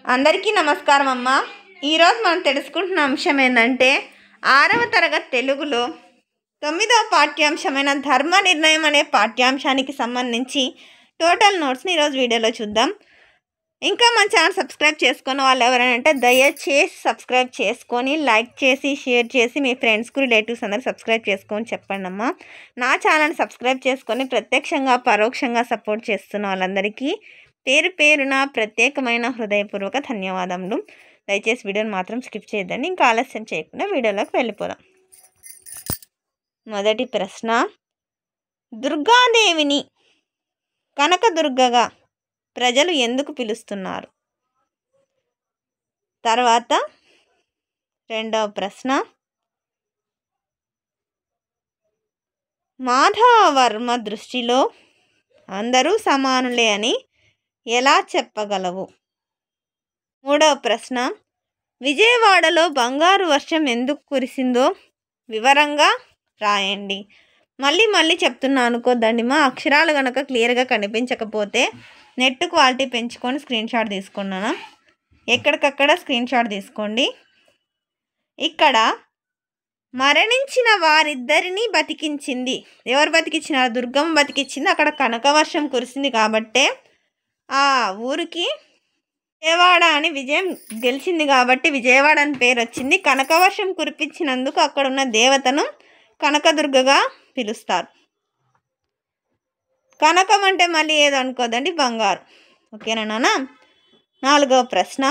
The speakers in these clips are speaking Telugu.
అందరికీ నమస్కారం అమ్మ. ఈరోజు మనం తెలుసుకుంటున్న అంశం ఏంటంటే 6వ తరగతి తెలుగులో 9వ పాఠ్యాంశమైన ధర్మ నిర్ణయం అనే పాఠ్యాంశానికి సంబంధించి టోటల్ నోట్స్ని ఈరోజు వీడియోలో చూద్దాం. ఇంకా మన ఛానల్ సబ్స్క్రైబ్ చేసుకున్న వాళ్ళు ఎవరైనా దయచేసి సబ్స్క్రైబ్ చేసుకొని లైక్ చేసి షేర్ చేసి మీ ఫ్రెండ్స్కు రిలేటివ్స్ అందరూ సబ్స్క్రైబ్ చేసుకొని చెప్పండి అమ్మ. నా ఛానల్ని సబ్స్క్రైబ్ చేసుకొని ప్రత్యక్షంగా పరోక్షంగా సపోర్ట్ చేస్తున్న వాళ్ళందరికీ పేరు పేరున ప్రత్యేకమైన హృదయపూర్వక ధన్యవాదములు. దయచేసి వీడియోని మాత్రం స్కిప్ చేయొద్దండి. ఇంకా ఆలస్యం చేయకుండా వీడియోలోకి వెళ్ళిపోదాం. మొదటి ప్రశ్న, దుర్గాదేవిని కనకదుర్గగా ప్రజలు ఎందుకు పిలుస్తున్నారు? తర్వాత రెండవ ప్రశ్న, మాధవవర్మ దృష్టిలో అందరూ సమానులే అని ఎలా చెప్పగలవు? మూడవ ప్రశ్న, విజయవాడలో బంగారు వర్షం ఎందుకు కురిసిందో వివరంగా రాయండి. మళ్ళీ చెప్తున్నా అనుకోద్దండి మా అక్షరాలు కనుక క్లియర్గా కనిపించకపోతే నెట్ క్వాలిటీ పెంచుకొని స్క్రీన్ షాట్ తీసుకున్నాను. ఎక్కడికక్కడ స్క్రీన్ షాట్ తీసుకోండి. ఇక్కడ మరణించిన వారిద్దరిని బతికించింది. ఎవరు బతికించినారు? దుర్గమ్మ బతికించింది. అక్కడ కనకవర్షం కురిసింది కాబట్టే ఆ ఊరికి విజయవాడ అని విజయం గెలిచింది కాబట్టి విజయవాడ అని పేరు వచ్చింది. కనకవర్షం కురిపించినందుకు అక్కడ ఉన్న దేవతను కనకదుర్గగా పిలుస్తారు. కనకం అంటే మళ్ళీ ఏదో అనుకోదండి, బంగారు. ఓకేనా నాన్న? నాలుగవ ప్రశ్న,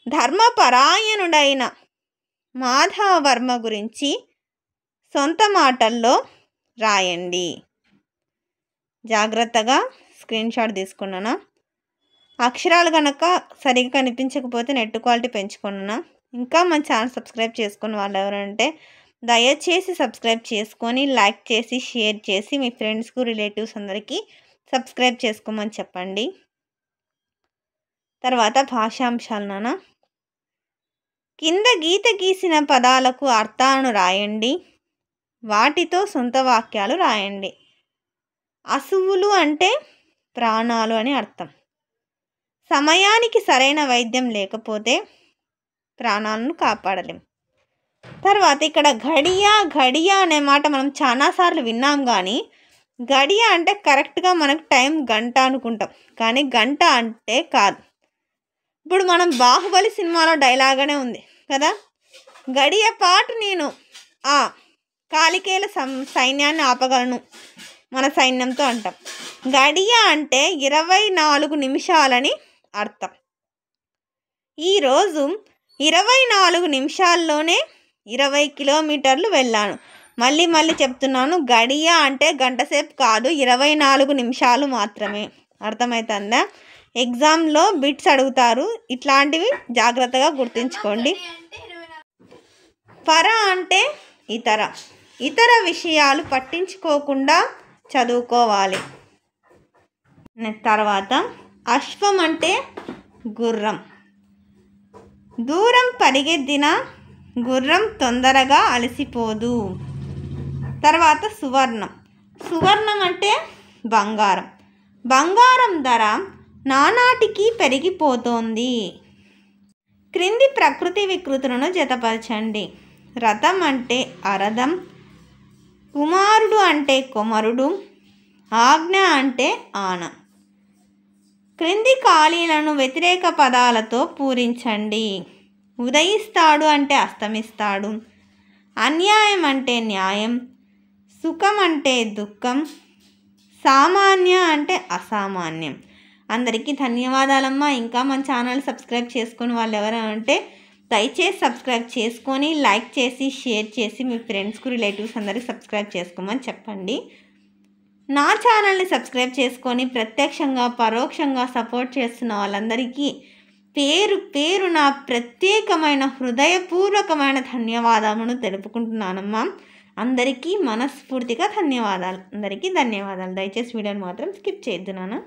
ధర్మపరాయణుడైన మాధవవర్మ గురించి సొంత మాటల్లో రాయండి. జాగ్రత్తగా స్క్రీన్ షాట్ తీసుకున్నాను. అక్షరాలు కనుక సరిగ్గా కనిపించకపోతే నెట్ క్వాలిటీ పెంచుకున్నాను. ఇంకా మన ఛానల్ సబ్స్క్రైబ్ చేసుకున్న వాళ్ళు ఎవరంటే దయచేసి సబ్స్క్రైబ్ చేసుకొని లైక్ చేసి షేర్ చేసి మీ ఫ్రెండ్స్కు రిలేటివ్స్ అందరికీ సబ్స్క్రైబ్ చేసుకోమని చెప్పండి. తర్వాత భాషాంశాలు నాన్న. కింద గీత గీసిన పదాలకు అర్థాలను రాయండి. వాటితో సొంత వాక్యాలు రాయండి. అసువులు అంటే ప్రాణాలు అని అర్థం. సమయానికి సరైన వైద్యం లేకపోతే ప్రాణాలను కాపాడలేం. తర్వాత ఇక్కడ గడియ అనే మాట మనం చాలాసార్లు విన్నాం, కానీ గడియ అంటే కరెక్ట్గా మనకు టైం గంట అనుకుంటాం, కానీ గంట అంటే కాదు. ఇప్పుడు మనం బాహుబలి సినిమాలో డైలాగానే ఉంది కదా, గడియ పాటు నేను ఆ కాలికేల సైన్యాన్ని ఆపగలను మన సైన్యంతో అంటాం. గడియ అంటే 24 నిమిషాలని అర్థం. ఈరోజు 24 నిమిషాల్లోనే 20 కిలోమీటర్లు వెళ్ళాను. మళ్ళీ చెప్తున్నాను, గడియ అంటే గంట సేపు కాదు, 24 నిమిషాలు మాత్రమే. అర్థమవుతుందా? ఎగ్జామ్లో బిట్స్ అడుగుతారు, ఇట్లాంటివి జాగ్రత్తగా గుర్తుంచుకోండి. పర అంటే ఇతర విషయాలు పట్టించుకోకుండా చదువుకోవాలి. తర్వాత అశ్వం అంటే గుర్రం. దూరం పరిగెత్తిన గుర్రం తొందరగా అలసిపోదు. తర్వాత సువర్ణం అంటే బంగారం ధర నానాటికి పెరిగిపోతోంది. క్రింది ప్రకృతి వికృతులను జతపరచండి. రథం అంటే అరథం, కుమారుడు అంటే కుమరుడు, ఆజ్ఞ అంటే ఆన. క్రింది ఖాళీలను వ్యతిరేక పదాలతో పూరించండి. ఉదయిస్తాడు అంటే అస్తమిస్తాడు, అన్యాయం అంటే న్యాయం, సుఖం అంటే దుఃఖం, సామాన్య అంటే అసామాన్యం. అందరికీ ధన్యవాదాలమ్మా. ఇంకా మన ఛానల్ సబ్స్క్రైబ్ చేసుకుని వాళ్ళు ఎవరైనా అంటే దయచేసి సబ్స్క్రైబ్ చేసుకొని లైక్ చేసి షేర్ చేసి మీ ఫ్రెండ్స్కు రిలేటివ్స్ అందరికీ సబ్స్క్రైబ్ చేసుకోమని చెప్పండి. నా ఛానల్ని సబ్స్క్రైబ్ చేసుకొని ప్రత్యక్షంగా పరోక్షంగా సపోర్ట్ చేస్తున్న వాళ్ళందరికీ పేరు నా ప్రత్యేకమైన హృదయపూర్వకమైన ధన్యవాదాలను తెలుపుకుంటున్నానమ్మా. అందరికీ మనస్ఫూర్తిగా ధన్యవాదాలు. అందరికీ ధన్యవాదాలు. దయచేసి వీడియోని మాత్రం స్కిప్ చేయొద్దు నాన్న.